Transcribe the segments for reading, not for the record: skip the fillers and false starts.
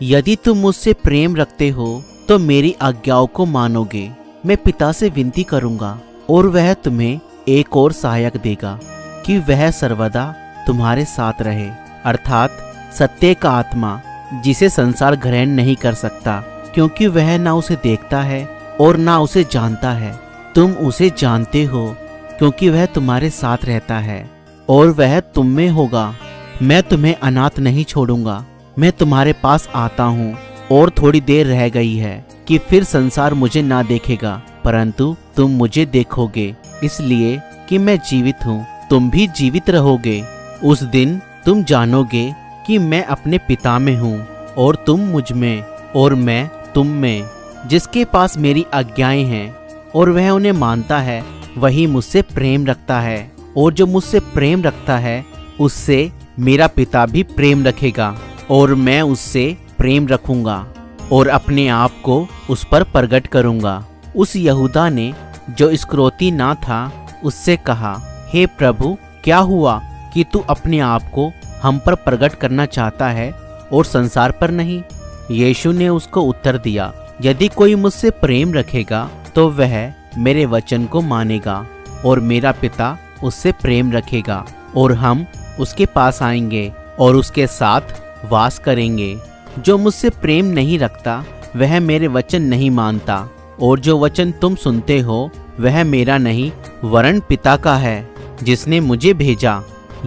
यदि तुम मुझसे प्रेम रखते हो तो मेरी आज्ञाओं को मानोगे। मैं पिता से विनती करूंगा और वह तुम्हें एक और सहायक देगा कि वह सर्वदा तुम्हारे साथ रहे, अर्थात सत्य का आत्मा, जिसे संसार ग्रहण नहीं कर सकता, क्योंकि वह ना उसे देखता है और ना उसे जानता है। तुम उसे जानते हो क्योंकि वह तुम्हारे साथ रहता है और वह तुम में होगा। मैं तुम्हें अनाथ नहीं छोड़ूंगा, मैं तुम्हारे पास आता हूँ। और थोड़ी देर रह गई है कि फिर संसार मुझे ना देखेगा, परंतु तुम मुझे देखोगे, इसलिए कि मैं जीवित हूँ, तुम भी जीवित रहोगे। उस दिन तुम जानोगे कि मैं अपने पिता में हूँ और तुम मुझ में और मैं तुम में। जिसके पास मेरी आज्ञाएं हैं और वह उन्हें मानता है, वही मुझसे प्रेम रखता है, और जो मुझसे प्रेम रखता है उससे मेरा पिता भी प्रेम रखेगा, और मैं उससे प्रेम रखूंगा और अपने आप को उस पर प्रकट करूंगा। उस यहूदा ने, जो इस्करियोती ना था, उससे कहा, हे प्रभु, क्या हुआ कि तू अपने आप को हम पर प्रकट करना चाहता है और संसार पर नहीं? यीशु ने उसको उत्तर दिया, यदि कोई मुझसे प्रेम रखेगा तो वह मेरे वचन को मानेगा, और मेरा पिता उससे प्रेम रखेगा, और हम उसके पास आएंगे और उसके साथ वास करेंगे। जो मुझसे प्रेम नहीं रखता वह मेरे वचन नहीं मानता, और जो वचन तुम सुनते हो वह मेरा नहीं वरन पिता का है जिसने मुझे भेजा।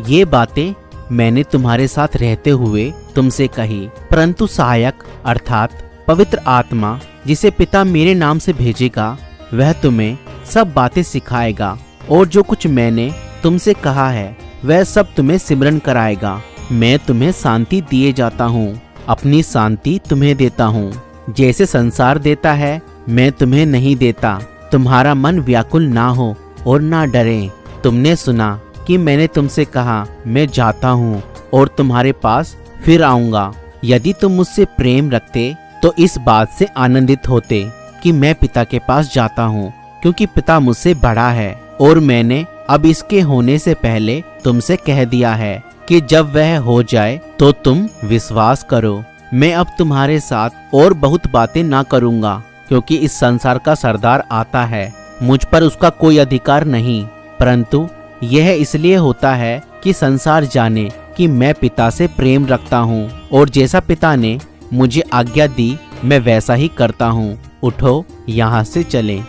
ये बातें मैंने तुम्हारे साथ रहते हुए तुमसे कही, परंतु सहायक अर्थात पवित्र आत्मा, जिसे पिता मेरे नाम से भेजेगा, वह तुम्हें सब बातें सिखाएगा, और जो कुछ मैंने तुमसे कहा है वह सब तुम्हें सिमरन कराएगा। मैं तुम्हें शांति दिए जाता हूँ, अपनी शांति तुम्हें देता हूँ। जैसे संसार देता है मैं तुम्हें नहीं देता। तुम्हारा मन व्याकुल ना हो और ना डरे। तुमने सुना कि मैंने तुमसे कहा, मैं जाता हूँ और तुम्हारे पास फिर आऊँगा। यदि तुम मुझसे प्रेम रखते तो इस बात से आनंदित होते कि मैं पिता के पास जाता हूँ, क्योंकि पिता मुझसे बड़ा है, और मैंने अब इसके होने से पहले तुमसे कह दिया है कि जब वह हो जाए तो तुम विश्वास करो। मैं अब तुम्हारे साथ और बहुत बातें ना करूँगा, क्योंकि इस संसार का सरदार आता है, मुझ पर उसका कोई अधिकार नहीं, परंतु यह इसलिए होता है कि संसार जाने कि मैं पिता से प्रेम रखता हूँ, और जैसा पिता ने मुझे आज्ञा दी मैं वैसा ही करता हूँ। उठो, यहाँ से चलें।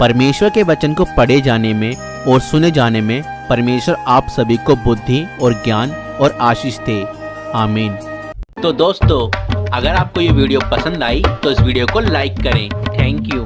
परमेश्वर के वचन को पढ़े जाने में और सुने जाने में परमेश्वर आप सभी को बुद्धि और ज्ञान और आशीष दे। आमीन। तो दोस्तों, अगर आपको ये वीडियो पसंद आई तो इस वीडियो को लाइक करें। Thank you.